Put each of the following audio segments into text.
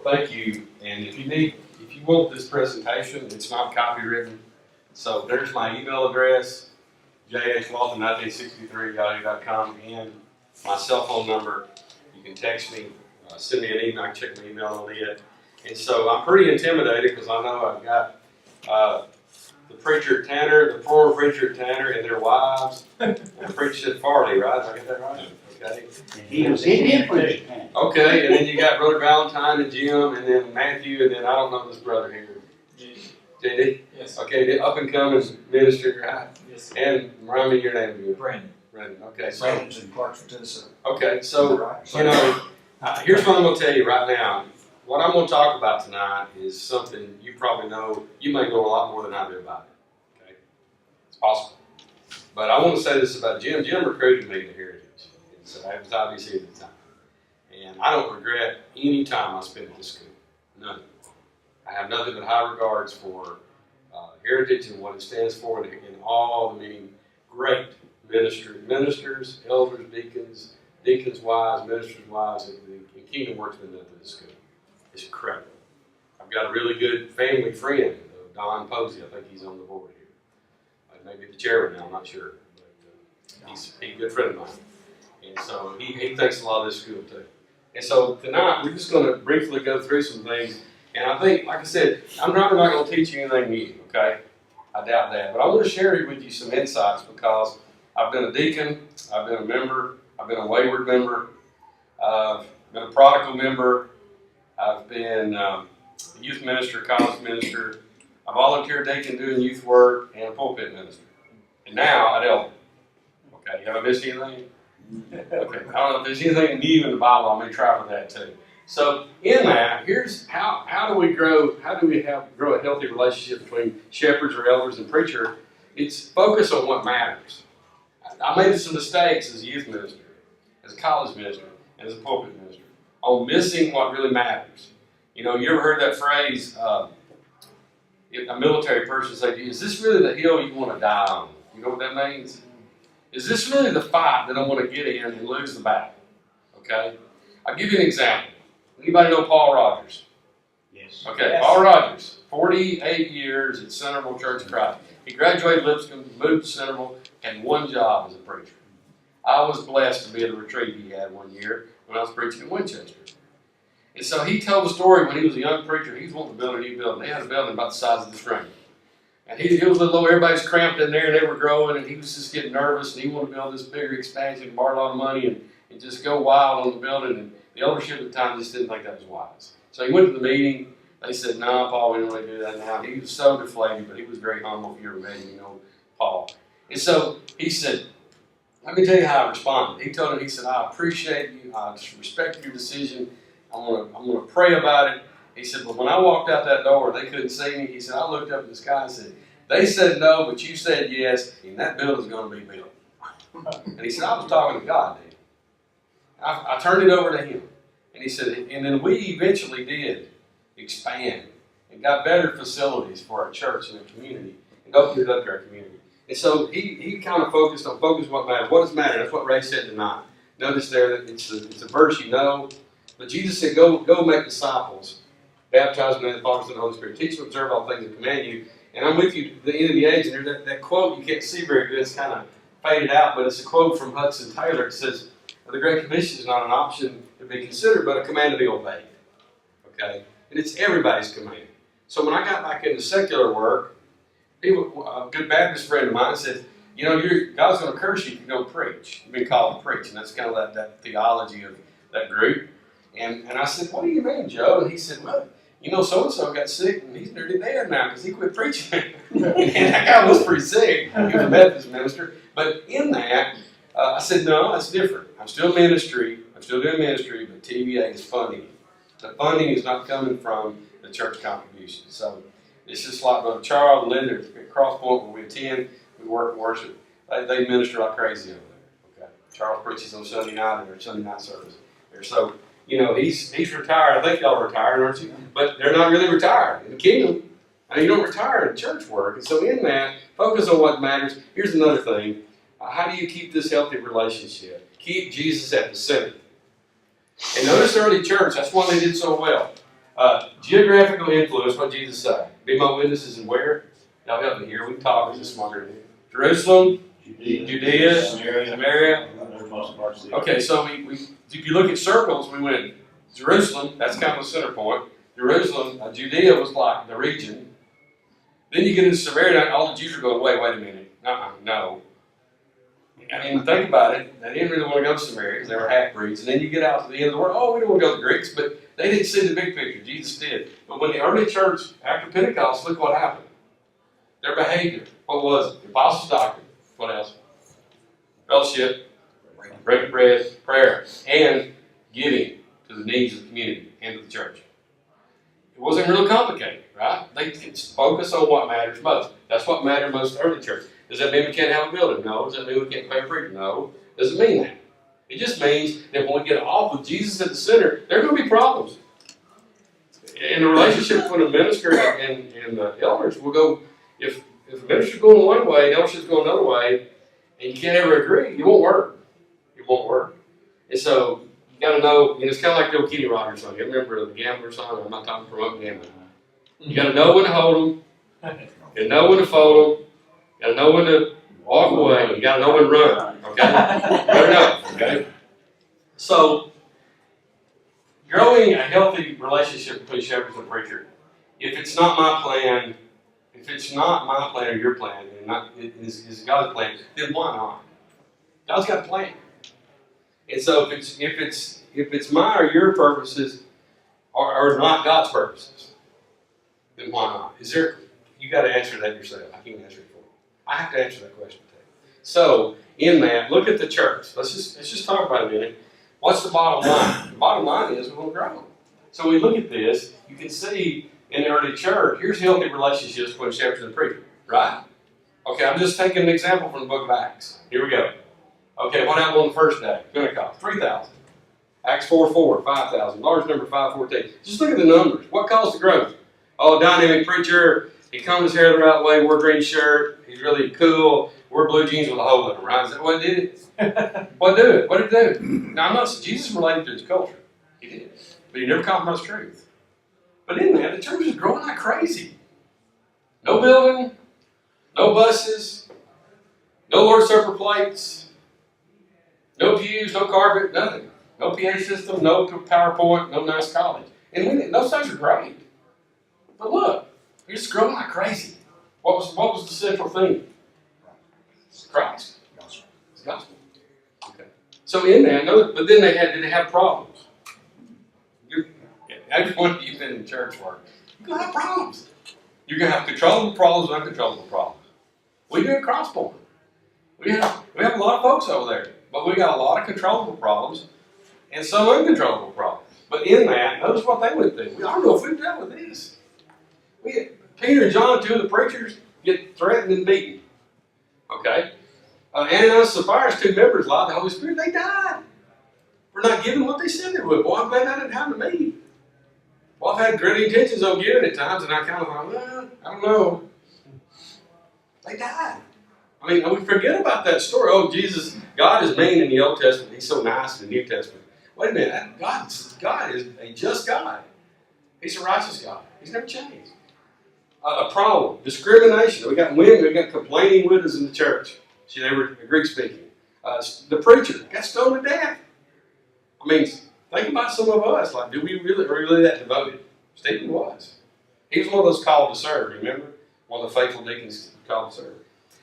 thank you. And if you want this presentation, it's not copywritten. So there's my email address, jhwalton1963@yahoo.com, and my cell phone number. You can text me, send me an email, I can check my email on it. And so I'm pretty intimidated because I know I've got the preacher at Tanner, the former preacher at Tanner, and their wives, and the preacher at Farley, right? Did I get that right? Okay. He did preach. Okay, and then you got Brother Valentine and Jim, and then Matthew, and then I don't know this brother here. JD? Yes. Okay, the up and coming minister, right? Yes. And remind me your name again. Brandon. Brandon. Okay, so Brandon's in Clarksville, Tennessee. okay, so you know, here's what I'm going to tell you right now. What I'm going to talk about tonight is something you probably know. You may know a lot more than I do about it. Okay, it's possible. But I want to say this about Jim. Jim recruited me to Heritage, and so that was obviously at the time. And I don't regret any time I spent at this school. None. I have nothing but high regards for Heritage and what it stands for, and all the many great ministers, elders, deacons' wives, ministers' wives, and kingdom work's been done through this school. It's incredible. I've got a really good family friend, Don Posey. I think he's on the board here. Maybe the chairman now, I'm not sure. But he's a good friend of mine. And so he thinks a lot of this school too. And so tonight, we're just going to briefly go through some things. And I think, like I said, I'm probably not going to teach you anything new, okay? I doubt that. But I want to share with you some insights because I've been a deacon, I've been a member, I've been a wayward member, I've been a prodigal member, I've been a youth minister, college minister, I volunteer deacon doing youth work, and a pulpit minister. And now at Elder. Okay, have I missed anything? Okay, I don't know if there's anything new in the Bible. I may try for that too. So in that, here's how do we grow a healthy relationship between shepherds or elders and preacher? It's focus on what matters. I made some mistakes as a youth minister, as a college minister, and as a pulpit minister on missing what really matters. You know, you ever heard that phrase, if a military person say to you, is this really the hill you want to die on? You know what that means? Is this really the fight that I want to get in and lose the battle? Okay? I'll give you an example. Anybody know Paul Rogers? Yes. Okay, Yes. Paul Rogers, 48 years at Centerville Church of Christ. He graduated Lipscomb, moved to Centerville, and one job as a preacher. I was blessed to be at a retreat he had one year when I was preaching in Winchester. And so he told the story when he was a young preacher. He was wanting to build a new building. They had a building about the size of this room. And he was a little low, everybody's cramped in there, and they were growing, and he was just getting nervous, and he wanted to build this bigger expansion, borrow a lot of money, and just go wild on the building. And the eldership at the time just didn't think that was wise. So he went to the meeting. They said, no, Paul, we don't really do that now. And he was so deflated, but he was very humble. If you ever met him, you know Paul. And so he said, let me tell you how I responded. He told him, he said, I appreciate you. I respect your decision. I'm gonna pray about it. He said, but when I walked out that door, they couldn't see me. He said, I looked up in the sky and said, they said no, but you said yes, and that building's going to be built. And he said, I was talking to God, dude. I turned it over to him. And he said, and then we eventually did expand and got better facilities for our church and our community and opened it up to our community. And so he kind of focused on what matters. What does matter? That's what Ray said tonight. Notice there that it's a verse you know. But Jesus said, go make disciples, baptize them in the Father, Son, and the Holy Spirit. Teach them to observe all things that command you. And I'm with you to the end of the age. And there's that quote you can't see very good. It's kind of faded out, but it's a quote from Hudson Taylor. It says, the Great Commission is not an option to be considered, but a command to be obeyed. Okay? And it's everybody's command. So when I got back into secular work, a good Baptist friend of mine said, you know, God's going to curse you if you don't preach. You've been called to preach. And that's kind of that theology of that group. And I said, what do you mean, Joe? And he said, well, you know, so-and-so got sick, and he's nearly dead now because he quit preaching. And that guy was pretty sick. He was a Methodist minister. But in that, I said, no, that's different. I'm still ministry. I'm still doing ministry, but TVA is funding. The funding is not coming from the church contribution. So it's just like Brother Charles and Linda at Cross Point where we attend, we work and worship. They minister like crazy over there. Okay, Charles preaches on Sunday night in their Sunday night service. So, you know, he's retired. I think y'all are retired, aren't you? But they're not really retired in the kingdom. I mean, you don't retire in church work. And so in that, focus on what matters. Here's another thing. How do you keep this healthy relationship? Keep Jesus at the center. And notice the early church, that's why they did so well. Geographical influence, what Jesus said. Be my witnesses and where? Y'all help me here. We can talk, it's smarter than you. Jerusalem, Judea, Samaria. Okay, so we if you look at circles, we went Jerusalem, that's kind of the center point. Jerusalem, Judea was like the region. Then you get into Samaria, and all the Jews are going, wait a minute. No. I mean, think about it. They didn't really want to go to Samaria because they were half-breeds. And then you get out to the end of the world, we don't want to go to the Greeks, but they didn't see the big picture. Jesus did. But when the early church, after Pentecost, look what happened. Their behavior. What was it? The apostles' doctrine. What else? Fellowship, breaking bread, prayer, and giving to the needs of the community and to the church. It wasn't really complicated, right? They could focus on what matters most. That's what mattered most to the early church. Does that mean we can't have a building? No. Does that mean we can't pay a preacher? No. Doesn't mean that. It just means that when we get off with Jesus at the center, there are going to be problems. In the relationship between the minister and the elders, we'll go, if the minister's going one way, the eldership's going another way, and you can't ever agree, it won't work. It won't work. And so, you got to know, it's kind of like the old Kenny Rogers song. You remember the gambler song? I'm not talking about gambling. You got to know when to hold them, and know when to fold them, you got to know when to walk away, you got to know when to run, okay? You better know, okay? So, growing a healthy relationship between shepherds and preacher, if it's not my plan, or your plan, and is God's plan, then why not? God's got a plan. And so if it's my or your purposes are not God's purposes, then why not? You got to answer that yourself. I can't answer it for you. I have to answer that question today. So in that, look at the church. Let's just talk about it a minute. What's the bottom line? The bottom line is we want to grow. So we look at this. You can see in the early church, here's healthy relationships between shepherds and preachers, right? Okay, I'm just taking an example from the book of Acts. Here we go. Okay, what happened on the first day? Pentecost, 3,000. Acts 4:4, 5,000. Large number, 5:14. Just look at the numbers. What caused the growth? Oh, dynamic preacher. He combed his hair the right way, wore a green shirt. He's really cool. Wore blue jeans with a hole in them, right? Is that what did it? What did it do? Now, I'm not saying Jesus related to his culture. He did. But he never compromised truth. But in that, the church is growing like crazy. No building, no buses, no Lord's Supper plates, no pews, no carpet, nothing. No PA system, no PowerPoint, no nice college. And those things are great. But look, you're just growing like crazy. What was the central theme? Christ. It's gospel. Okay. So in that, but then did they have problems? Every one of you been in church work, you're going to have problems. You're going to have controllable problems and uncontrollable problems. We do at Crosspoint. We have a lot of folks over there, but we got a lot of controllable problems and some uncontrollable problems. But in that, notice what they went through. I don't know if we've dealt with this. Peter and John, two of the preachers, get threatened and beaten. Okay? Ananias and Sapphira, two members, lied to the Holy Spirit, they died. For not giving what they said they would. Boy, I'm glad that didn't happen to me. Well, I've had great intentions on giving at times, and I kind of thought, well, I don't know. They died. I mean, we forget about that story. Oh, Jesus, God is mean in the Old Testament. He's so nice in the New Testament. Wait a minute. God is a just God. He's a righteous God. He's never changed. A problem. Discrimination. We got women. We got complaining widows in the church. See, they were Greek speaking. The preacher got stoned to death. I mean, think about some of us. Like, are we really that devoted? Stephen was. He was one of those called to serve, remember? One of the faithful deacons called to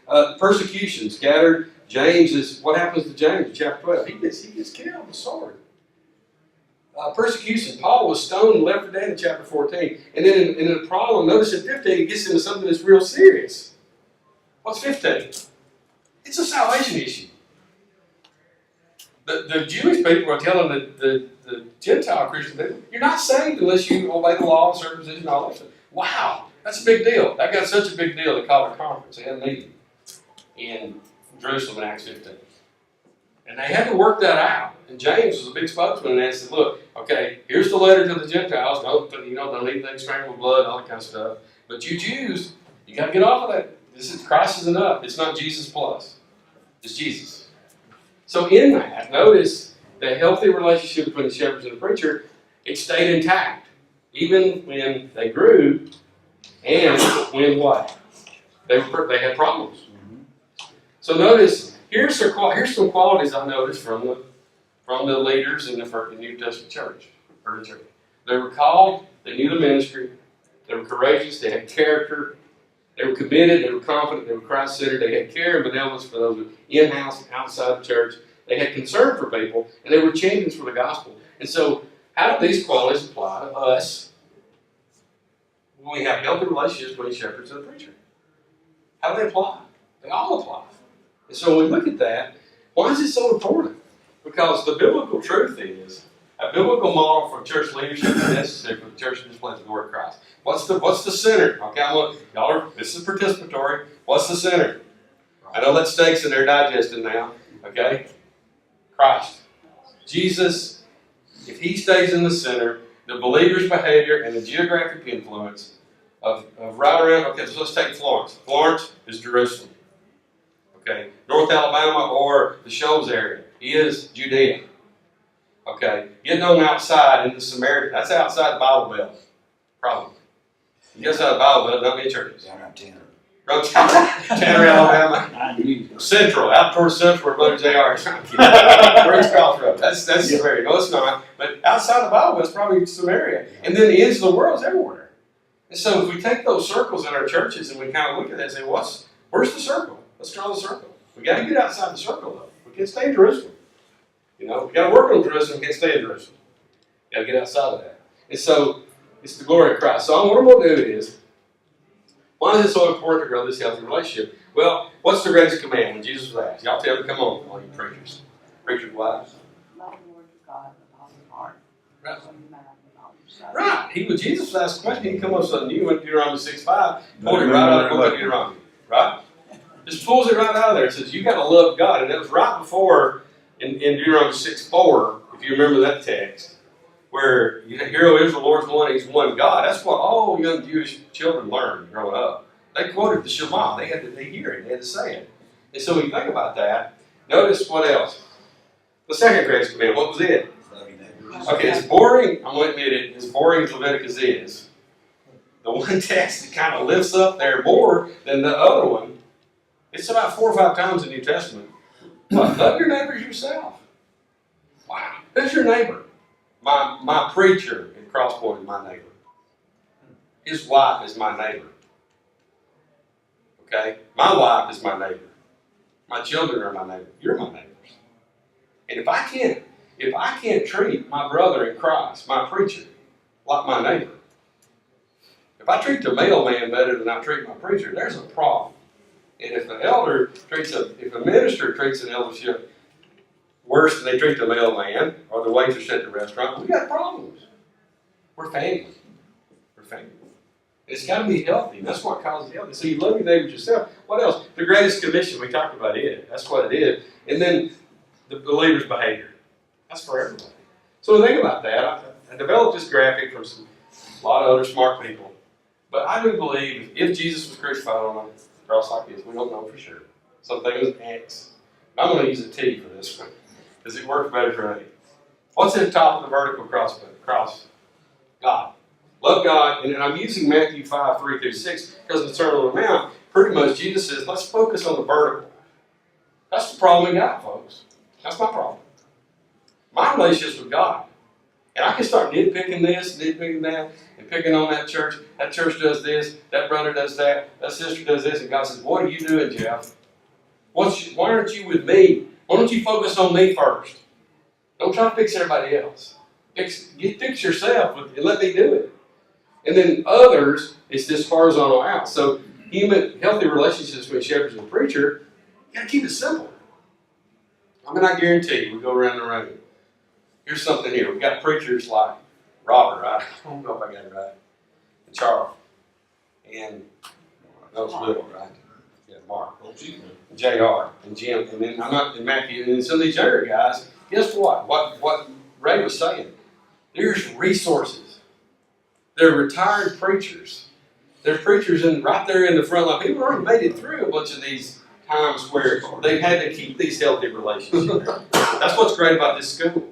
serve. Persecution, scattered. James is, what happens to James in chapter 12? He gets killed with a sword. Persecution. Paul was stoned and left for dead in chapter 14. And then in the problem, notice in 15, it gets into something that's real serious. What's 15? It's a salvation issue. The Jewish people are telling the Gentile Christians, you're not saved unless you obey the law, circumcision, and all that stuff. Wow, that's a big deal. That got such a big deal, they called a conference. They had a meeting in Jerusalem in Acts 15. And they had to work that out. And James was a big spokesman, and they said, look, okay, here's the letter to the Gentiles. Don't eat things strangled with blood, all that kind of stuff. But you Jews, you got to get off of that. Christ is enough. It's not Jesus plus. It's Jesus. So in that, notice the healthy relationship between the shepherds and the preacher, it stayed intact. even when they grew, and when what? They had problems. So notice, here's some qualities I noticed from the leaders in the New Testament church, early church. They were called, they knew the ministry, they were courageous, they had character, they were committed, they were confident, they were Christ-centered, they had care and benevolence for those in-house, outside the church. They had concern for people, and they were champions for the gospel. And so, how do these qualities apply to us when we have healthy relationships between shepherds and the preacher? How do they apply? They all apply. And so when we look at that, why is it so important? Because the biblical truth is, a biblical model for church leadership is necessary for the church to display the glory of Christ. What's the center? Okay, this is participatory. What's the center? I know that steak's in there digesting now. Okay? Christ. Jesus, if he stays in the center, the believer's behavior and the geographic influence of right around, okay, so let's take Florence. Florence is Jerusalem. Okay, North Alabama or the Shoals area is Judea. Okay, getting on outside into Samaria, that's outside the Bible Belt. Probably. You get outside the Bible Belt, not many churches. Tanner, Alabama. Central, out towards Central where Brother J.R. is. Where's Crossroads? That's Samaria. No, it's not. But outside the Bible, it's probably Samaria. And then the ends of the world is everywhere. And so if we take those circles in our churches and we kind of look at that and say, where's the circle? Let's draw the circle. We got to get outside the circle, though. We can't stay in Jerusalem. We got to work on Jerusalem. We can't stay in Jerusalem. We got to get outside of that. And so it's the glory of Christ. So what I'm going to do is, why is it so important to grow this healthy relationship? Well, what's the greatest command when Jesus was asked? Y'all tell me, come on, all you preachers. Preachers' wives. Love the Lord your God with all your heart. Right. With all your mind, with all your soul. Right. When Jesus was asked a question, he come up with something new in Deuteronomy 6:5, pulled it right out of the book of Deuteronomy. Right? Just pulls it right out of there. It says, you got to love God. And that was right before in Deuteronomy 6:4, if you remember that text, where Hear, O Israel, the Lord's one, He's one God. That's what all young Jewish children learned growing up. They quoted the Shema. They had to hear it. They had to say it. And so when you think about that, notice what else. The second greatest command, what was it? Okay, it's boring. I'm going to admit it. As boring as Leviticus is, the one text that kind of lifts up there more than the other one, it's about 4 or 5 times in the New Testament. Love your neighbor as yourself. Wow. Who's your neighbor? My preacher at Crosspoint is my neighbor. His wife is my neighbor. Okay? My wife is my neighbor. My children are my neighbor. You're my neighbors. And if I can't treat my brother in Christ, my preacher, like my neighbor, if I treat the mailman better than I treat my preacher, there's a problem. And if a minister treats an eldership worse than they treat the mailman or the waitress at the restaurant, we got problems. We're family. We're family. It's got to be healthy. That's what causes healthy. So you love your neighbor yourself. What else? The greatest commission, we talked about it. That's what it is. And then the believer's behavior. That's for everybody. So when I think about that, I developed this graphic from a lot of other smart people. But I do believe if Jesus was crucified on a cross like this, we don't know for sure. Some think it was an X. I'm going to use a T for this one because it works better for me. What's at the top of the vertical cross? God. Love God. And I'm using Matthew 5:3-6 because of the Sermon on the Mount. Pretty much Jesus says, let's focus on the vertical. That's the problem we got, folks. That's my problem. My relationship's with God. And I can start nitpicking this, nitpicking that, and picking on that church. That church does this, that brother does that sister does this, and God says, what are you doing, Jeff? Why aren't you with me? Why don't you focus on me first? Don't try to fix everybody else. Fix yourself and let me do it. And then others, it's this horizontal out. So healthy relationships between shepherds and preacher, you got to keep it simple. I mean, I guarantee you, we go around the room. Here's something here. We've got preachers like Robert, right? I don't know if I got it right. And Charles. And those little, right? Yeah, Mark. And J.R. and Jim. And then and Matthew. And then some of these younger guys, guess what? What Ray was saying. There's resources. They're retired preachers. They're preachers right there in the front line. People already made it through a bunch of these times where they've had to keep these healthy relationships. That's what's great about this school.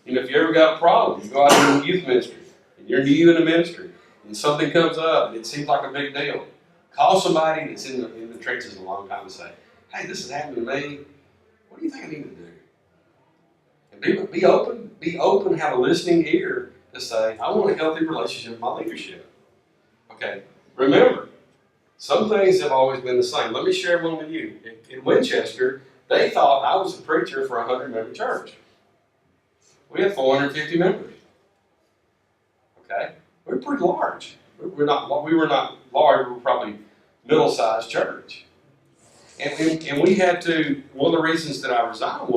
And if you ever got a problem, you go out in the youth ministry and You're new in the ministry, and something comes up, and it seems like a big deal. Call somebody that's in the trenches a long time and say, hey, this has happened to me. What do you think I need to do? And be open, have a listening ear to say, I want a healthy relationship with my leadership. Okay, remember, some things have always been the same. Let me share one with you. In Winchester, they thought I was a preacher for a 100-member church. We had 450 members. Okay, we were pretty large. We were not large. We were probably middle-sized church. And we had to. One of the reasons that I resigned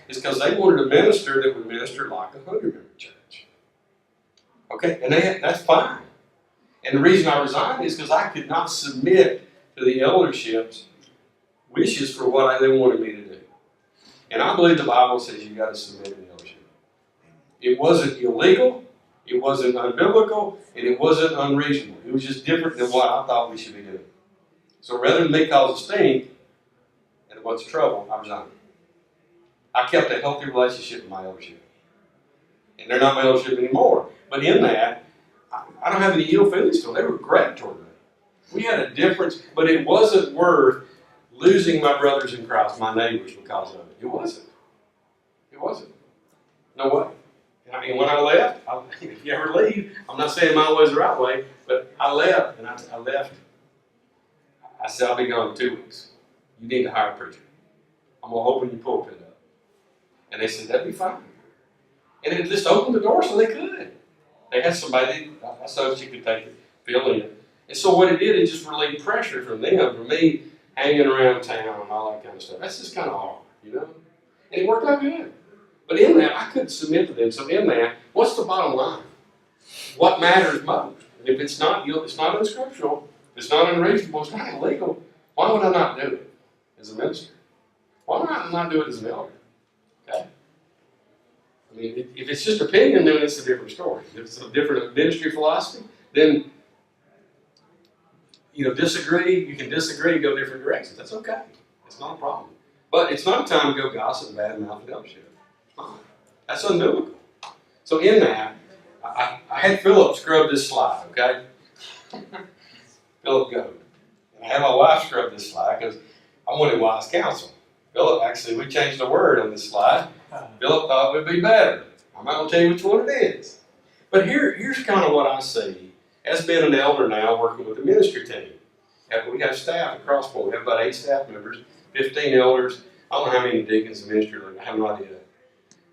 is because they wanted a minister that would minister like a 100-member church. Okay, and that's fine. And the reason I resigned is because I could not submit to the eldership's wishes for what they wanted me to do. And I believe the Bible says you got to submit to the eldership. It wasn't illegal, it wasn't unbiblical, and it wasn't unreasonable. It was just different than what I thought we should be doing. So rather than me cause a stink and a bunch of trouble, I resigned. I kept a healthy relationship with my eldership. And they're not my eldership anymore. But in that, I don't have any ill feelings to them. They were great toward me. We had a difference, but it wasn't worth losing my brothers in Christ, my neighbors, because of it. It wasn't. It wasn't. No way. I mean, when I left, if you ever leave, I'm not saying my way is the right way, but I left, and I left. I said, I'll be gone in 2 weeks. You need to hire a preacher. I'm going to open your pulpit up. And they said, that'd be fine. And it just opened the door so they could. They had somebody, I saw she could take it, fill in. And so what it did, it just relieved pressure from them, from me hanging around town and all that kind of stuff. That's just kind of hard, you know? And it worked out good. But in that, I couldn't submit to them. So in that, what's the bottom line? What matters most? And if it's not unscriptural, it's not unreasonable, it's not illegal, why would I not do it as a minister? Why would I not do it as an elder? Okay? I mean, if it's just opinion, then it's a different story. If it's a different ministry philosophy, then, disagree. You can disagree and go different directions. That's okay. It's not a problem. But it's not a time to go gossip and badmouth fellowship. It's not. That's unbiblical. So in that, I had Philip scrub this slide, okay? Philip go. And I had my wife scrub this slide because I wanted wise counsel. Philip, actually, we changed the word on this slide. Philip thought it would be better. I'm not going to tell you which one it is. But here's kind of what I see as being an elder now working with the ministry team. We have staff across the board. We have about 8 staff members, 15 elders. I don't know how many deacons and ministry leaders. I have no idea.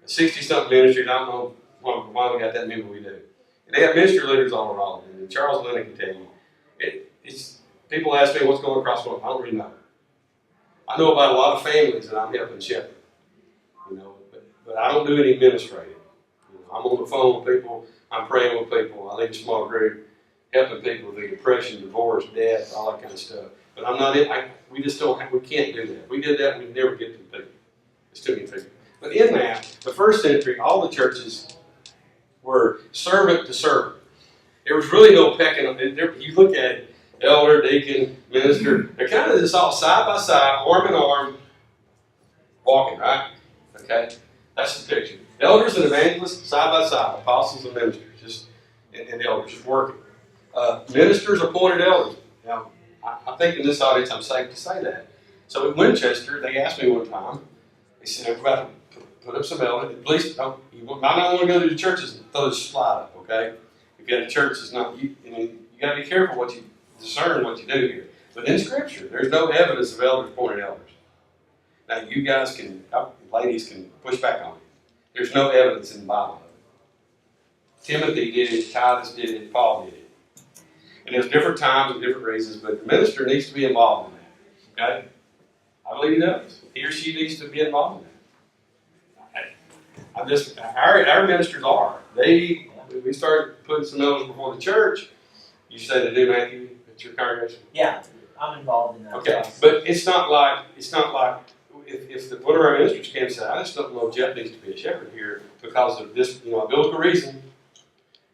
60-something ministries. I don't know why we got that many, but we do. And they have ministry leaders all around. And Charles Lennon can tell you. It's people ask me what's going across the board. I don't really know. I know about a lot of families that I'm helping shepherd. But I don't do any administrative. I'm on the phone with people. I'm praying with people. I lead a small group, helping people with depression, divorce, death, all that kind of stuff. But I'm not in. We just don't. We can't do that. If we did that, we'd never get to the people. It's too many people. But in that, the first century, all the churches were servant to servant. There was really no pecking. You look at it, elder, deacon, minister. They're kind of just all side by side, arm in arm, walking. Right? Okay. That's the picture. Elders and evangelists, side by side, apostles and ministers, and elders, just working. Ministers appointed elders. Now, I think in this audience I'm safe to say that. So in Winchester, they asked me one time, they said, everybody put up some elders. Please, you might not want to go to the churches and throw this slide up, okay? If you have a church that's not, you got to be careful what you discern what you do here. But in Scripture, there's no evidence of elders appointed elders. Now, you guys ladies can push back on it. There's no evidence in the Bible of it. Timothy did it, Titus did it, Paul did it. And there's different times and different reasons, but the minister needs to be involved in that. Okay? I believe he does. He or she needs to be involved in that. Our ministers are. We started putting some elders before the church. You say they do, Matthew, at your congregation? Yeah, I'm involved in that. Okay, but it's not like if one of our ministers came and said, I just don't know if Jeff needs to be a shepherd here because of this, a biblical reason,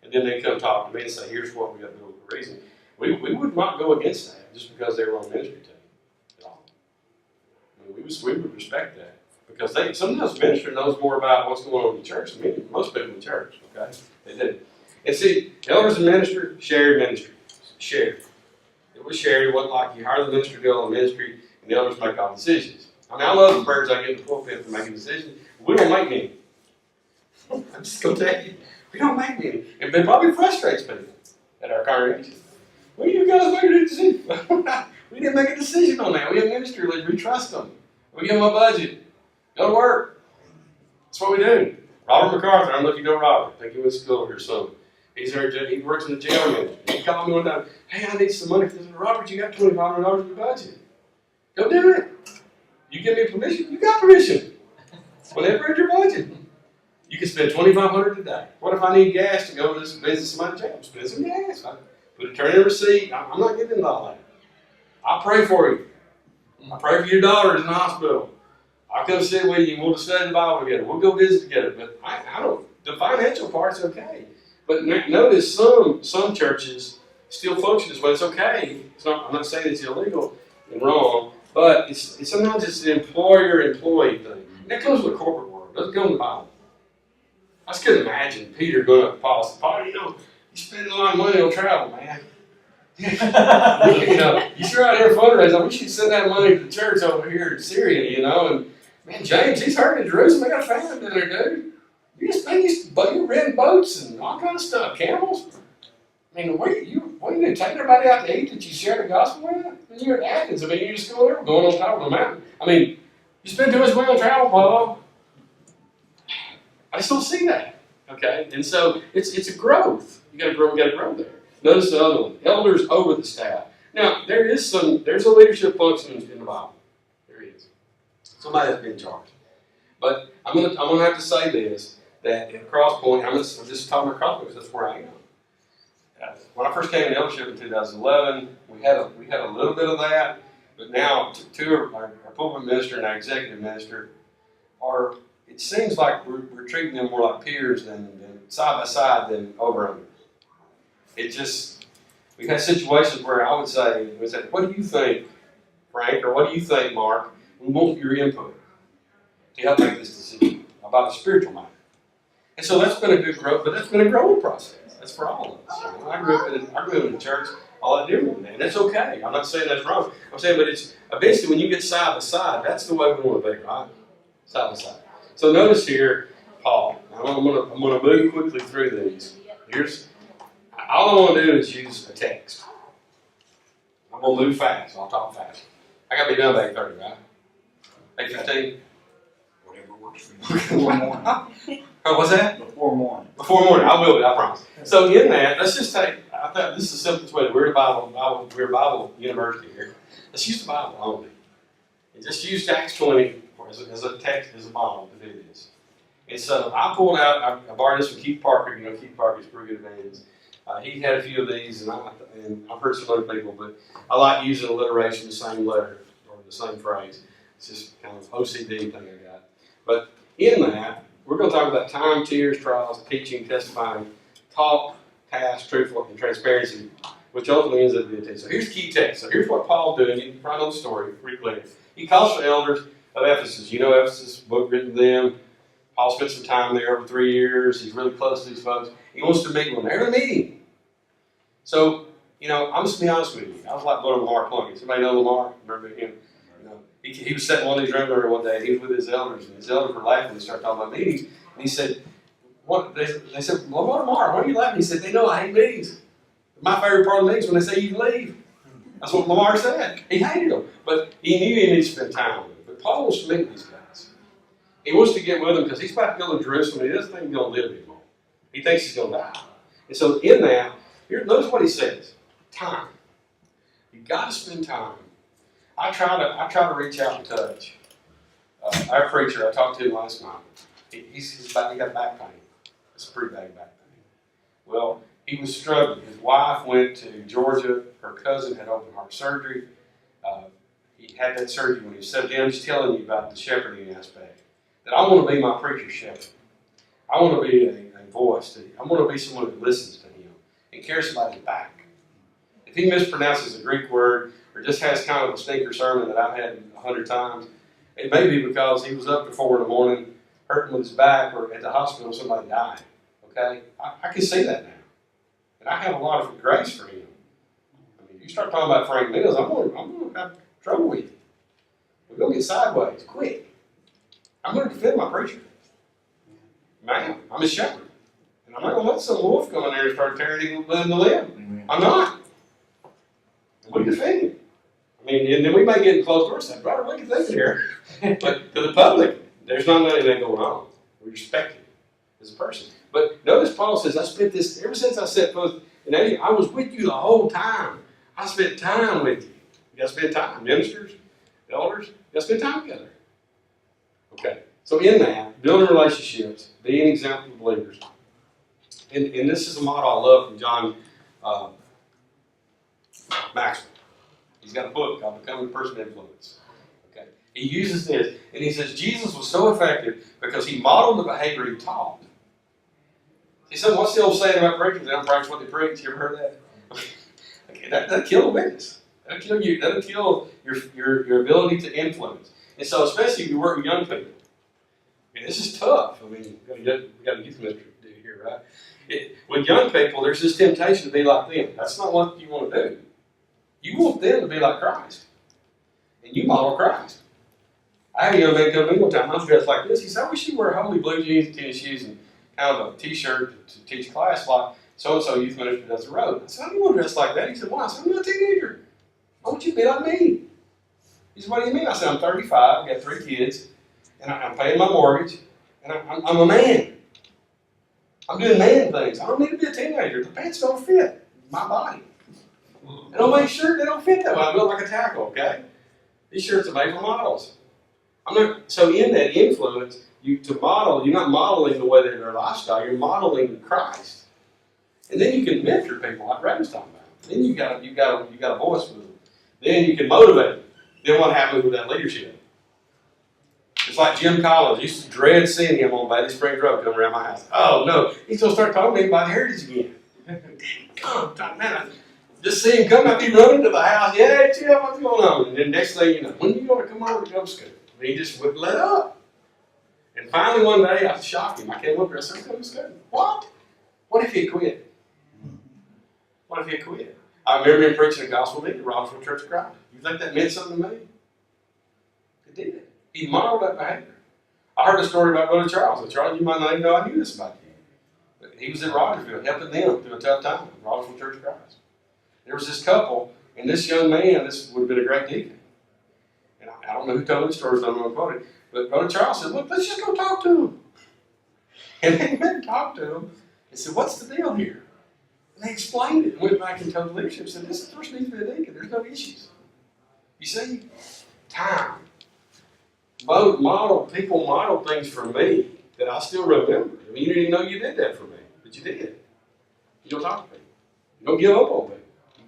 and then they come talk to me and say, here's what we got biblical reason. We would not go against that just because they were on the ministry team at all. I mean, we would respect that because sometimes the minister knows more about what's going on in the church than most people in the church. Okay, they do, And see, elders and minister, shared ministry. Shared. It was shared. It wasn't like you hire the minister to go on ministry and the elders make all decisions. I mean, I love the prayers I get in the pulpit for making decisions. We don't make many. I'm just going to tell you, we don't make many. And it probably frustrates people at our congregation. Well, you guys made a decision. We didn't make a decision on that. We have ministry leaders. We trust them. We give them a budget. Go to work. That's what we do. Robert MacArthur, I don't know if you know Robert. I think he went to school here some. He works in the jail ministry. He called me one time, hey, I need some money. I said, Robert, you got $2,500 in the budget. Go do it. You give me permission, you got permission. Whatever is your budget. You can spend $2,500 today. What if I need gas to go to this business in my job? Spend some gas. Turn in a receipt. I'm not getting into all that. I'll pray for you. I pray for your daughter in the hospital. I'll come sit with you and we'll study the Bible together. We'll go visit together. But I don't, the financial part's okay. But notice some churches still function this way. It's okay. I'm not saying it's illegal and wrong, but sometimes it's an employer-employee thing. And that comes with the corporate world. It doesn't come in the Bible. I just couldn't imagine Peter going up to Paul and saying, Paul, you're spending a lot of money on travel, man. You sure out here fundraising. We should send that money to the church over here in Syria, and man, James, he's hurting in Jerusalem. They got a famine down there, dude. You're renting boats and all kind of stuff, camels. I mean, what are you going to take everybody out to eat that you share the gospel with? I mean, you're at Athens. I mean, you're just going on top of the mountain. I mean, you spend too much money on travel, Paul. I just don't see that. Okay, and so it's a growth. You got to grow there. Notice the other one: elders over the staff. Now there's a leadership function in the Bible. There is. Somebody has been charged. But I'm gonna have to say this: that at Cross Point, I'm just talking about Cross Point because that's where I am. When I first came in eldership in 2011, we had a little bit of that, but now two of our pulpit minister and our executive minister are. It seems like we're treating them more like peers than side by side than over under. We've had situations where I would say, what do you think, Frank, or what do you think, Mark? We want your input to help make this decision about a spiritual matter. And so that's been a good growth, but that's been a growing process. That's for all of us. I grew up in a church a lot different than that. And that's okay. I'm not saying that's wrong. I'm saying, but it's eventually when you get side by side, that's the way we want to be, right? Side by side. So notice here, Paul. I'm gonna move quickly through these. All I want to do is use a text. I'm gonna move fast. I'll talk fast. I gotta be done by 8:30, right? 8:15. Whatever works for you. Before morning. What's that? Before morning. Before morning. I will be. I promise. So in that, let's just take. I thought this is the simplest way. We're a Bible university here. Let's use the Bible only. And just use Acts 20 as a text, as a model to do this. And so I pulled out, I borrowed this from Keith Parker. Keith Parker's a pretty good evangelist. He had a few of these, and I've heard some other people, but I like using alliteration, the same letter, or the same phrase. It's just kind of OCD thing I got. But in that, we're going to talk about time, tears, trials, teaching, testifying, talk, task, truthful, and transparency, which ultimately ends up being a teaching. So here's the key text. So here's what Paul's doing. You can find on the story pretty clear. He calls for elders of Ephesus. Ephesus, book written to them. Paul spent some time there over 3 years. He's really close to these folks. He wants to meet with them. Every meeting. So, I'm just going to be honest with you. I was like Brother Lamar Plunkett. Somebody know Lamar? Remember him? He was sitting in one of these rooms there one day. He was with his elders, and his elders were laughing. They started talking about meetings. And he said, "What?" They said, "Well, Lamar, why are you laughing?" He said, "They know I hate meetings. My favorite part of the meetings when they say you can leave." That's what Lamar said. He hated them. But he knew he needed to spend time with them. But Paul wants to meet these guys. He wants to get with them because he's about to go to Jerusalem. He doesn't think he's going to live anymore. He thinks he's going to die. And so in that, notice what he says. Time. You've got to spend time. I try to reach out and touch. Our preacher, I talked to him last night. He got back pain. It's a pretty bad back pain. Well, he was struggling. His wife went to Georgia. Her cousin had open heart surgery. He had that surgery when he was 17. I'm just telling you about the shepherding aspect. That I want to be my preacher's shepherd. I want to be a voice. I want to be someone who listens to him and carries somebody's back. If he mispronounces a Greek word or just has kind of a stinker sermon that I've had 100 times, it may be because he was up at 4 in the morning hurting with his back, or at the hospital somebody died. Okay? I can see that now. And I have a lot of grace for him. I mean, you start talking about Frank Mills, I'm going to have trouble with you. We're going to get sideways quick. I'm going to defend my preacher. Man, I'm a shepherd. And I'm not going to let some wolf come in there and start tearing him limb to limb. I'm not. We defend him. I mean, and then we may get in closed doors and say, brother, what do you think here? But to the public, there's not none of that going on. We respect him as a person. But notice Paul says, I spent this, ever since I set foot in Asia, I was with you the whole time. I spent time with you. You got to spend time. Ministers, elders, you got to spend time together. Okay. So in that, building relationships, being an example of believers. And this is a model I love from John Maxwell. He's got a book called Becoming a Person of Influence. Okay. He uses this, and he says Jesus was so effective because he modeled the behavior he taught. He said, what's the old saying about preachers? They don't practice what they preach. You ever heard that? Okay, that'll kill a witness. That'll kill you. That'll kill your ability to influence. And so, especially if you work with young people, and this is tough. I mean, we got a youth ministry to do here, right? With young people, there's this temptation to be like them. That's not what you want to do. You want them to be like Christ, and you model Christ. I had a young man come to me one time. I was dressed like this. He said, "I wish you wear holy blue jeans and tennis shoes and kind of a t-shirt to teach class like so-and-so youth minister does the road." I said, "I don't want to dress like that." He said, "Why?" I said, "I'm not a teenager. I want you to be like me." He said, "What do you mean?" I said, "I'm 35. I got 3 kids, and I'm paying my mortgage, and I'm a man. I'm doing man things. I don't need to be a teenager. The pants don't fit my body. And I'll make sure they don't fit that way. I built like a tackle, okay? These shirts are made for models. So in that influence, to model, you're not modeling the way that their lifestyle, you're modeling Christ. And then you can mentor people like Ray was talking about. Then you got a voice with them. Then you can motivate them. Then what happens with that leadership? It's like Jim Collins. I used to dread seeing him on Bailey Springs Road coming around my house. Oh no, he's gonna start talking to me about heritage again. Man, just see him come, I'd be running to the house. Yeah, Jim, what's going on? And then next thing you know, when are you gonna come over to go to school? And he just wouldn't let up. And finally one day I shocked him. I came over and I said, "I'm coming to school." What? What if he quit? What if he quit? I remember him preaching the gospel meeting at Robertsville Church of Christ. You think that meant something to me? It did. He modeled that behavior. I heard a story about Brother Charles. And Charles, you might not even know I knew this about you. But he was in Rogersville helping them through a tough time at Rogersville Church of Christ. There was this couple, and this young man, this would have been a great deacon. And I don't know who told me the story, so I'm going to quote it. But Brother Charles said, "Look, let's just go talk to him." And they went and talked to him and said, "What's the deal here?" And they explained it and went back and told the leadership and said, "This person needs to be a deacon. There's no issues." You see, time. People model things for me that I still remember. I mean, you didn't even know you did that for me, but you did. You don't talk to people. You don't give up on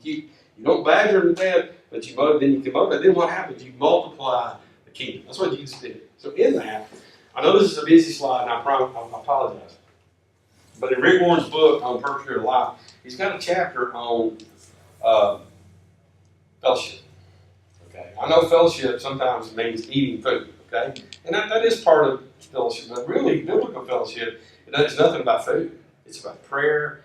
people. You don't badger them to death, but then you can motivate. Then what happens? You multiply the kingdom. That's what Jesus did. So in that, I know this is a busy slide, and I apologize. But in Rick Warren's book on Purpose of Life, he's got a chapter on fellowship. Okay, I know fellowship sometimes means eating food. Okay, and that is part of fellowship, but really biblical fellowship, it's nothing about food. It's about prayer,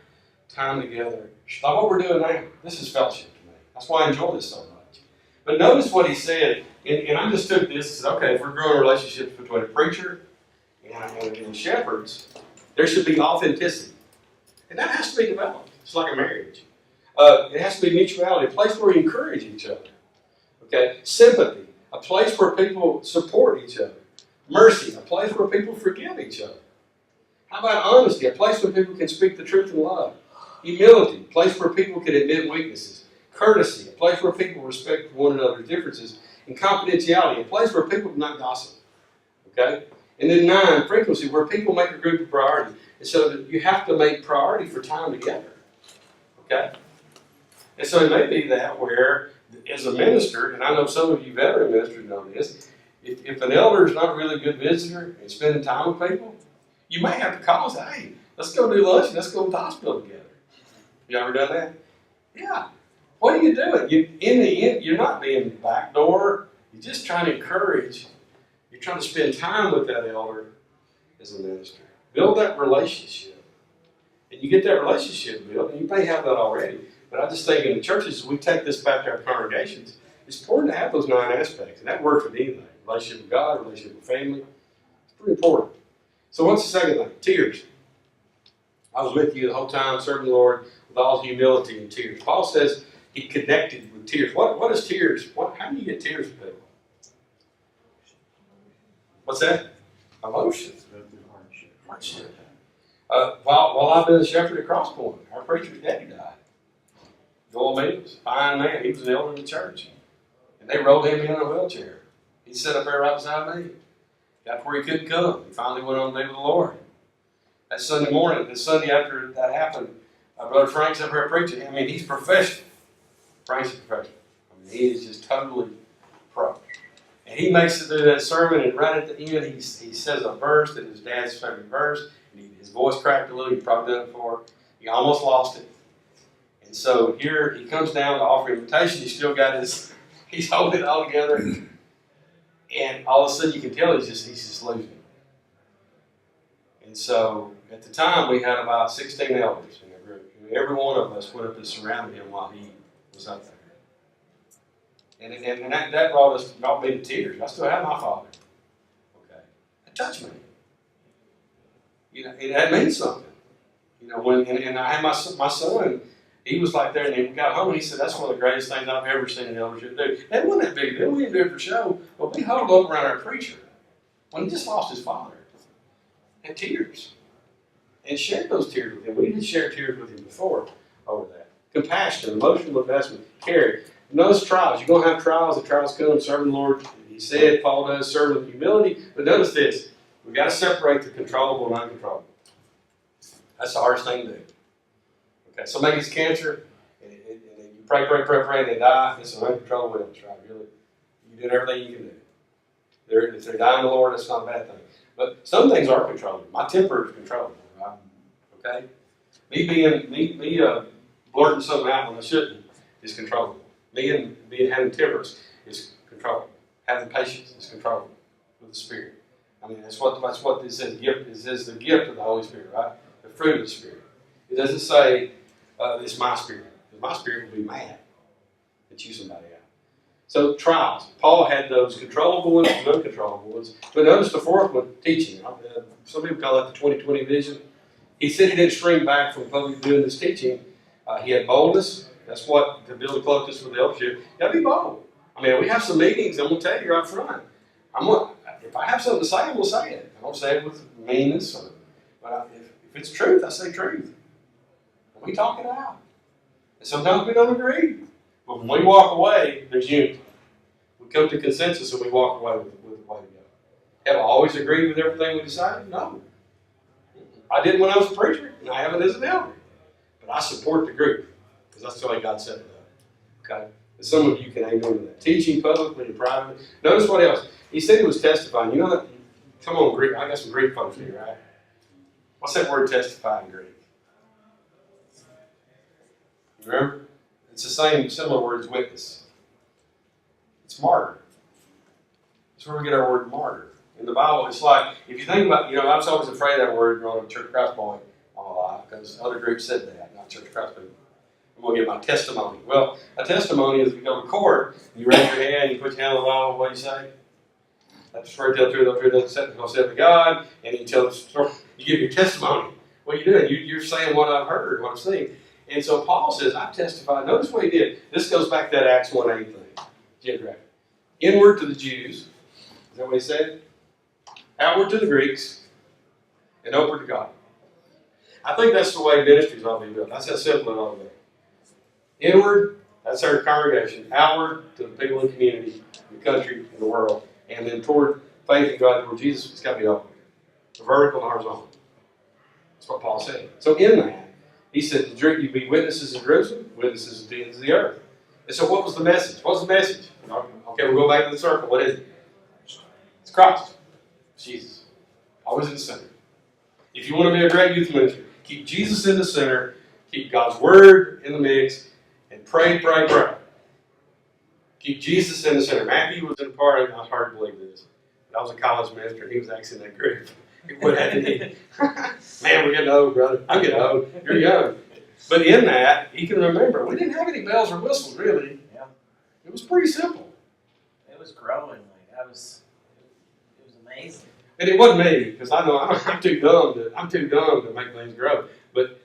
time together. Like what we're doing now. This is fellowship to me. That's why I enjoy this so much. But notice what he said, and I just took this and said, okay, if we're growing relationships between a preacher and shepherds, there should be authenticity. And that has to be developed. It's like a marriage. It has to be mutuality, a place where we encourage each other. Okay, sympathy, a place where people support each other. Mercy, a place where people forgive each other. How about honesty, a place where people can speak the truth in love. Humility, a place where people can admit weaknesses. Courtesy, a place where people respect one another's differences. And confidentiality, a place where people do not gossip. Okay? And then 9, frequency, where people make a group a priority. And so that you have to make priority for time together. Okay? And so it may be that where, as a minister, and I know some of you veteran ministers know this, if an elder is not a really good visitor and spending time with people, you may have to call and say, "Hey, let's go do lunch and let's go to the hospital together." You ever done that? Yeah. What are you doing? In the end, you're not being backdoor. You're just trying to encourage. You're trying to spend time with that elder as a minister. Build that relationship. And you get that relationship built, and you may have that already. But I just think in the churches, we take this back to our congregations. It's important to have those 9 aspects, and that works with anything. Relationship with God, relationship with family. It's pretty important. So what's the second thing? Tears. I was with you the whole time, serving the Lord with all humility and tears. Paul says he connected with tears. What is tears? How do you get tears from people? What's that? Emotions. Hardship. While I've been a shepherd at Cross Point, our preacher's daddy died. Joel Mills, fine man. He was an elder in the church. And they rolled him in a wheelchair. He sat up there right beside me. Got to where he couldn't come. He finally went on to be with the Lord. That Sunday morning, the Sunday after that happened, Brother Frank's up here preaching. I mean, he's professional. Frank's a professional. I mean, he is just totally pro. And he makes it through that sermon, and right at the end, he says a verse that is Dad's favorite verse. And his voice cracked a little. You've probably done it before. He almost lost it. And so here he comes down to offer invitation. He's still got he's holding it all together. And all of a sudden, you can tell he's just losing it. And so at the time, we had about 16 elders in the group. And every one of us went up and surrounded him while he was up there. And that brought me to tears. I still have my father. Okay. It touched me. You know, that means something. You know, and I had my son, he was like there, and he got home, and he said, that's one of the greatest things I've ever seen an eldership do. That wasn't that big a deal. We didn't do it for show, but we huddled up around our preacher when he just lost his father. And tears. And shared those tears with him. We didn't share tears with him before over that. Compassion, emotional investment, care. Notice trials. You're going to have trials. The trials come, serving the Lord. He said, Paul does, serve with humility. But notice this. We've got to separate the controllable and uncontrollable. That's the hardest thing to do. Okay, somebody gets cancer, and you pray, and they die. It's an uncontrollable illness, right? Really, you did everything you can do. If they're dying the Lord, that's not a bad thing. But some things are controllable. My temper is controllable, right? Okay? Me blurting something out when I shouldn't is controllable. Having temperance is controllable. Having patience is controllable with the Spirit. I mean, that's what this says. It says the gift of the Holy Spirit, right? The fruit of the Spirit. It doesn't say it's my spirit. Because my spirit will be mad to chew somebody out. So trials. Paul had those controllable ones and uncontrollable ones. But notice the fourth one, teaching. Some people call that the 20/20 vision. He said he didn't shrink back from publicly doing this teaching. He had boldness. That's what to build a closeness with the eldership. You got to be bold. I mean, we have some meetings. I'm going to tell you right front. If I have something to say, I'm going to say it. I don't say it with meanness. But if it's truth, I say truth. And we talk it out. And sometimes we don't agree. But when we walk away, there's unity. We come to consensus and we walk away with the way to go. Have I always agreed with everything we decided? No. I did when I was a preacher, and I haven't as an elder. But I support the group, because that's the way God set it up. Okay? And some of you can hang on to that. Teaching publicly and privately. Notice what else. He said he was testifying. You know that? Come on, Greek. I got some Greek folks here, right? What's that word testify in Greek? Remember? It's the same, similar word as witness. It's martyr. That's where we get our word martyr. In the Bible, it's like, if you think about, I was always afraid of that word growing up at Church Christ Point all my life, because other groups said that, not Church Christ Point. I'm going to give my testimony. Well, a testimony is if you go to court, you raise your hand, you put your hand on the Bible, what do you say? That's the first tell the truth, going to say to God, and you tell the story, you give your testimony. What are you doing? You're saying what I've heard, what I've seen. And so Paul says, I've testified. Notice what he did. This goes back to that Acts 1:8 thing. Geographic. Inward to the Jews. Is that what he said? Outward to the Greeks. And upward to God. I think that's the way ministries ought to be built. That's how simple it ought to be. Inward, that's our congregation. Outward to the people in the community, the country, and the world. And then toward faith in God, toward Jesus, it's got to be upward. The vertical and horizontal. That's what Paul said. So in that, he said, you be witnesses in Jerusalem, witnesses at the ends of the earth. And so what was the message? What's the message? Okay, we'll go back to the circle. What is it? It's Christ. It's Jesus. Always in the center. If you want to be a great youth minister, keep Jesus in the center, keep God's word in the mix, and pray. Keep Jesus in the center. Matthew was in part, and it's hard to believe this, but I was a college minister, and he was actually in that group. What happened to you? Man, we're getting old, brother. I'm getting old. You're young. But in that, he can remember. We didn't have any bells or whistles, really. Yeah. It was pretty simple. It was growing. Like it was amazing. And it wasn't me, because I know I'm too dumb to make things grow. But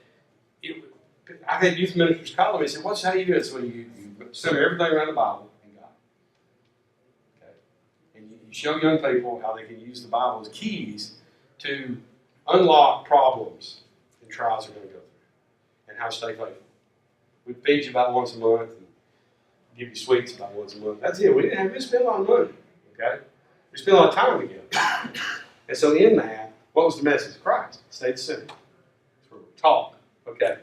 I had youth ministers call me and say, "What's how you do it?" So you center everything around the Bible and God. Okay, and you show young people how they can use the Bible as keys to unlock problems and trials they're going to go through, and how to stay faithful. We feed you about once a month and give you sweets about once a month. That's it. We didn't spend a lot of money. Okay, we spent a lot of time together. And so in that, what was the message? Christ. Stay the center. That's where we talk. Okay.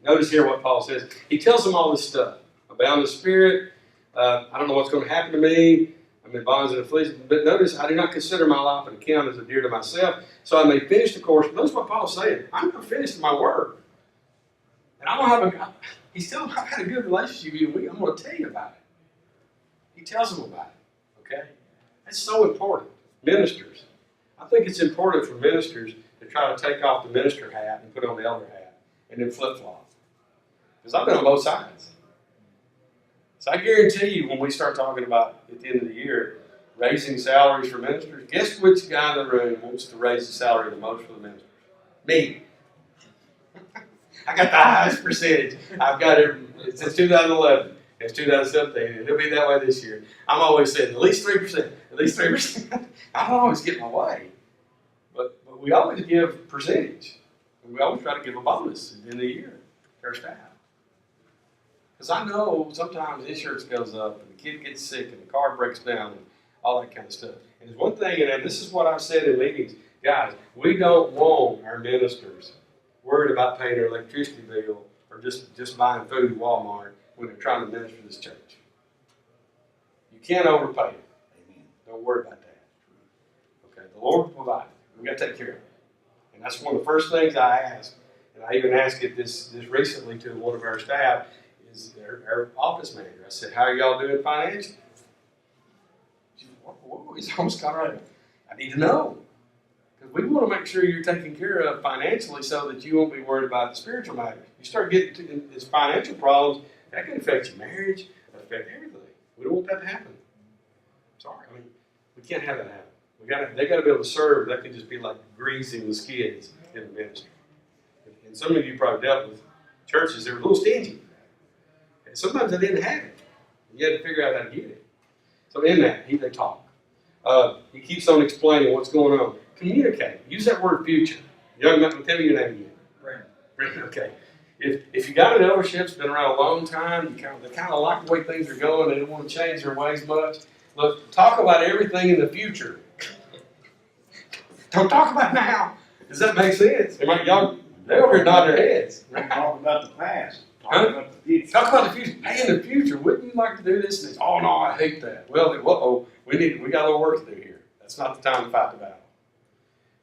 Notice here what Paul says. He tells them all this stuff. Abound in the Spirit. I don't know what's going to happen to me. I'm in bonds and affliction. But notice, I do not consider my life an account as a dear to myself, so I may finish the course. Notice what Paul's saying. I'm going to finish my work. And I don't have he's telling them I've had a good relationship with you. I'm going to tell you about it. He tells them about it. Okay? That's so important. Ministers. I think it's important for ministers to try to take off the minister hat and put on the elder hat and then flip-flop. Because I've been on both sides. So I guarantee you when we start talking about, at the end of the year, raising salaries for ministers, guess which guy in the room wants to raise the salary the most for the ministers? Me. I got the highest percentage. I've got it since 2011. It's 2017, and it'll be that way this year. I'm always saying at least 3%, at least 3%. I don't always get my way, but we always give percentage. And we always try to give a bonus at the end of the year to our staff. Because I know sometimes insurance goes up, and the kid gets sick, and the car breaks down, and all that kind of stuff. And there's one thing, and this is what I've said in meetings, guys, we don't want our ministers worried about paying their electricity bill or just buying food at Walmart when they're trying to minister to this church. You can't overpay it. Amen. Don't worry about that. Okay, the Lord will provide. We've got to take care of it. And that's one of the first things I ask. And I even asked it this recently to one of our staff, is our office manager. I said, how are y'all doing financially? She said, whoa, he's almost got right. I need to know. Because we want to make sure you're taken care of financially so that you won't be worried about the spiritual matters. You start getting to these financial problems, that can affect your marriage, affect everything. We don't want that to happen. Sorry, I mean, we can't have that happen. They got to be able to serve. That could just be like greasing the skids in the ministry. And some of you probably dealt with churches that were a little stingy. And sometimes they didn't have it. You had to figure out how to get it. So in that, they talk. He keeps on explaining what's going on. Communicate. Use that word future. Young man, tell me your name again. Brandon. Okay. If you got an eldership that's been around a long time, they kind of like the way things are going, they don't want to change their ways much. Look, talk about everything in the future. Don't talk about now. Does that make sense? They're over here nodding their heads. Talk about the past. Huh? About the future. Talk about the future. Hey, in the future, wouldn't you like to do this? And oh no, I hate that. Well, we got a little work to do here. That's not the time to fight the battle.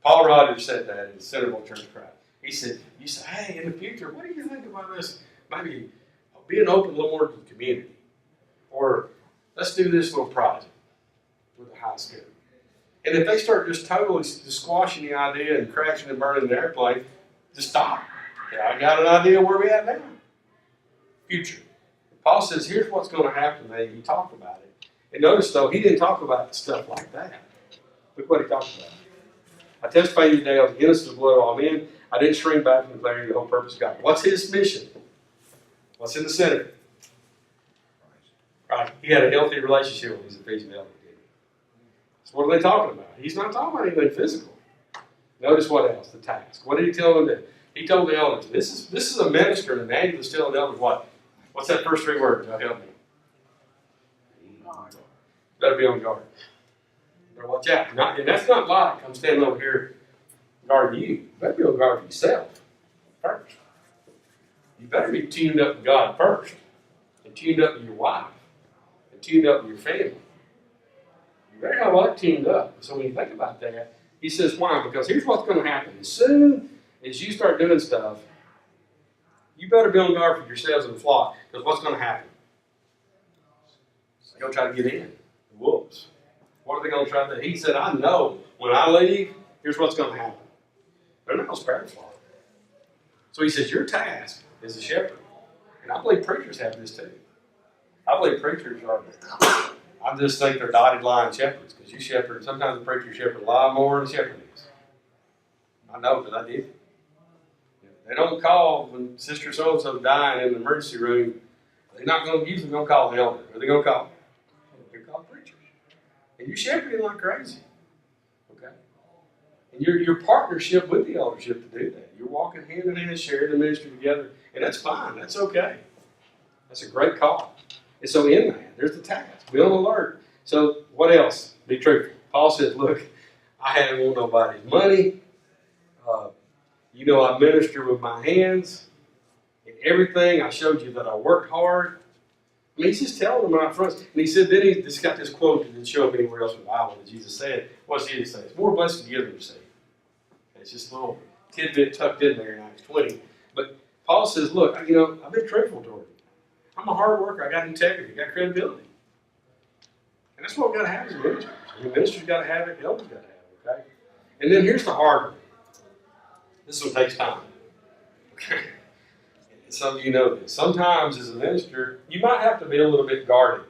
Paul Rogers said that in the Centerville Church of Christ. He said, you say, hey, in the future, what do you think about this? Maybe being open a little more to the community. Or let's do this little project with the high school. And if they start just totally squashing the idea and crashing and burning the airplane, just stop. Yeah, I got an idea where we're at now. Future. Paul says, here's what's going to happen. He talked about it. And notice, though, he didn't talk about stuff like that. Look what he talked about. I testify to you today, I was innocent of the blood of all men. I didn't shrink back from declaring the whole purpose of God. What's his mission? What's in the center? Right. He had a healthy relationship with his Ephesian elders. So what are they talking about? He's not talking about anything physical. Notice what else? The task. What did he tell them to do? He told the elders. This is a minister, an evangelist telling the elders what? What's that first three words? Now help me. Better be on guard. Better watch out. And that's not like I'm standing over here guarding you. You better be on guard for yourself first. You better be tuned up with God first. And tuned up with your wife. And tuned up with your family. You better have all that tuned up. So when you think about that, he says, why? Because here's what's going to happen. As soon as you start doing stuff, you better be on guard for yourselves and the flock. Because what's going to happen? They're going to try to get in. The wolves. What are they going to try to do? He said, I know when I leave, here's what's going to happen. They're not going to spare the flock. So he says, your task is a shepherd. And I believe preachers have this too. I believe preachers are, I just think they're dotted line shepherds, because you shepherd, sometimes the preacher shepherd a lot more than the shepherd is. I know, because I did. They don't call when Sister so-and-so dying in the emergency room. They're not going to usually going to call the elder. Or they're going to call? They're called preachers. And you shepherding like crazy. Okay? And your partnership with the eldership to do that. You're walking hand in hand, sharing the ministry together. And that's fine. That's okay. That's a great call. And so in that, there's the task. Be on alert. So what else? Be truthful. Paul says, look, I hadn't want nobody's money. I minister with my hands. In everything, I showed you that I worked hard. I mean, he's just telling them right front. And he said, then he just got this quote that didn't show up anywhere else in the Bible that Jesus said. What's Jesus say? It's more blessed to give than receive. It's just a little tidbit tucked in there in Acts 20. But Paul says, look, I've been truthful toward you. I'm a hard worker. I got integrity. I got credibility. And that's what we've got to have as ministers. I mean, ministers got to have it. The elders got to have it, okay? And then here's the hard one. This one takes time. Okay? Some of you know this. Sometimes as a minister, you might have to be a little bit guarded.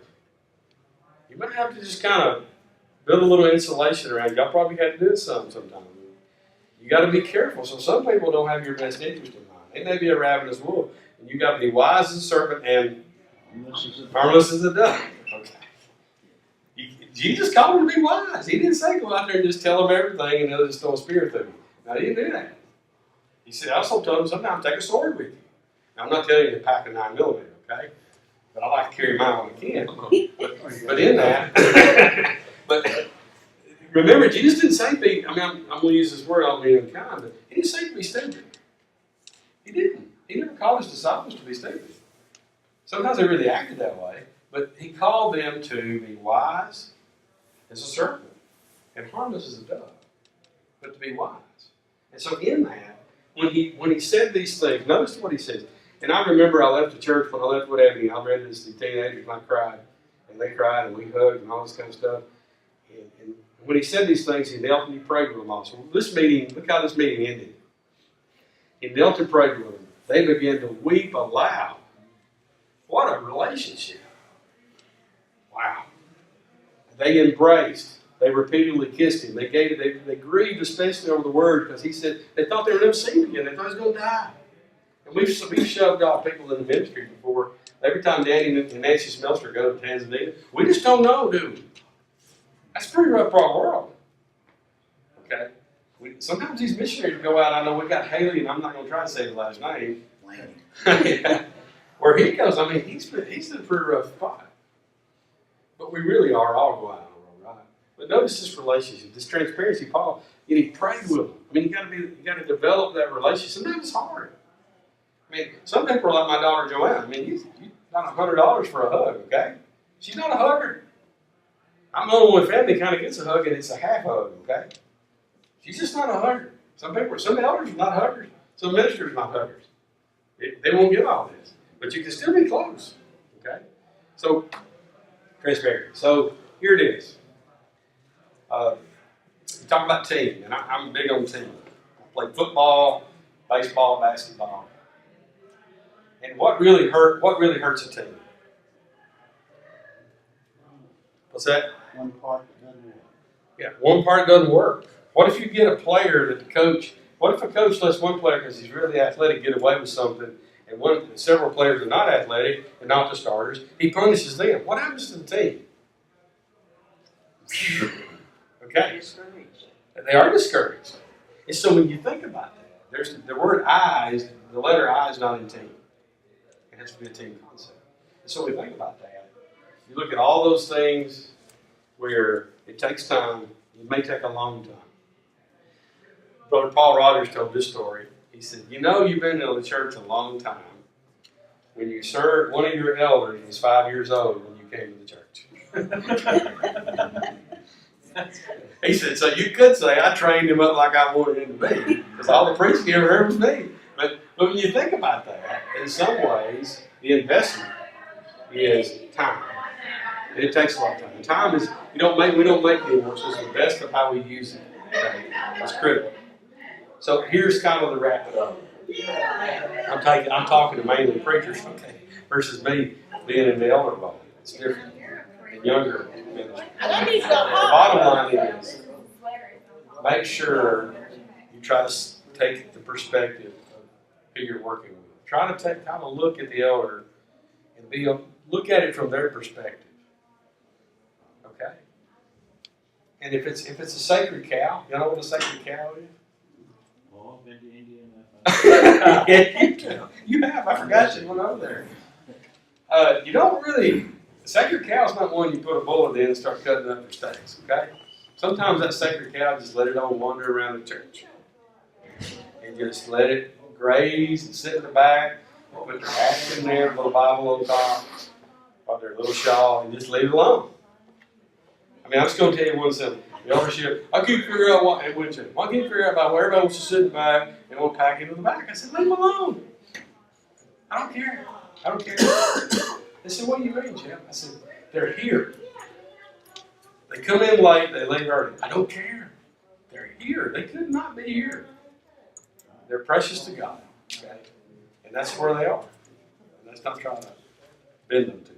You might have to just kind of build a little insulation around you. Y'all probably had to do this sometimes. You got to be careful. So some people don't have your best interest in mind. They may be a ravenous wolf. And you got to be wise as a serpent and harmless as a dove. Okay. Jesus called them to be wise. He didn't say go out there and just tell them everything and they'll just throw a spear through you. No, he didn't do that. He said, I also told them sometimes take a sword with you. Now, I'm not telling you to pack a 9mm, okay? But I like to carry mine when I can. But in that, but remember, Jesus didn't say be, I'm going to use this word, I don't mean unkind, but he didn't say to be stupid. He didn't. He never called his disciples to be stupid. Sometimes they really acted that way, but he called them to be wise as a serpent and harmless as a dove, but to be wise. And so in that, when he said these things, notice what he says. And I remember I left the church when I left Wood Avenue. I read this to teenagers and I cried. And they cried and we hugged and all this kind of stuff. And when he said these things, he knelt and he prayed with them all. So this meeting, look how this meeting ended. He knelt and prayed with them. They began to weep aloud. What a relationship. Wow. They embraced. They repeatedly kissed him. They grieved especially over the word because he said they thought they would never see him again. They thought he was going to die. And we've shoved off people in the ministry before. Every time Danny and Nancy Smelter go to Tanzania, we just don't know, do we? That's pretty rough for our world. Okay? Sometimes these missionaries go out. I know we got Haley, and I'm not going to try to say the last name. Yeah. Where he goes, he's in a pretty rough spot. But we really are all go out. But notice this relationship, this transparency. Paul, he prayed with them. You got to develop that relationship. Sometimes it's hard. Some people are like my daughter Joanne. You got $100 for a hug, okay? She's not a hugger. I'm the only one family kind of gets a hug, and it's a half hug, okay? She's just not a hugger. Some elders are not huggers. Some ministers are not huggers. They won't get all this, but you can still be close, okay? So transparency. So here it is. We talk about team, and I'm big on team. I played football, baseball, basketball. And what really hurts a team? What's that? One part doesn't work. Yeah, one part doesn't work. What if you get a player that the coach, what if a coach lets one player, because he's really athletic, get away with something, and several players are not athletic and not the starters, he punishes them. What happens to the team? Okay. They are discouraged. And so when you think about that, the word I is, the letter I is not in team. It has to be a team concept. And so when we think about that, you look at all those things where it takes time, it may take a long time. Brother Paul Rogers told this story. He said, you've been in the church a long time when you served one of your elders was 5 years old when you came to the church. He said, so you could say I trained him up like I wanted him to be, because all the preaching he ever heard was me. But when you think about that, in some ways, the investment is time. And it takes a lot of time. And time is, we don't make anymore, so it's the best of how we use it. Okay? That's critical. So here's kind of the wrap it up. I'm talking to mainly preachers, okay, versus me being in the elder role. It's different. And younger ministers. The bottom line is, make sure you try to take the perspective of who you're working with. Try to kind of look at the elder and look at it from their perspective. Okay? And if it's a sacred cow, you know what a sacred cow is? Oh, I've been to India enough. Yeah, you have. I forgot you went over there. You don't really. The sacred cow's not one you put a bullet in and start cutting up for steaks. Okay. Sometimes that sacred cow, just let it on wander around the church and just let it graze and sit in the back. Put their hat in there, put a Bible on top, or their little shawl, and just leave it alone. I mean, I'm just going to tell you one simple. The eldership, I can't figure out what, and I can't figure out about where everybody wants to sit in the back and we'll pack into the back. I said, leave them alone. I don't care. I don't care. They said, what do you mean, Jeff? I said, they're here. They come in late, they leave early. I don't care. They're here. They could not be here. They're precious to God. Okay? And that's where they are. And let's not try to bend them to.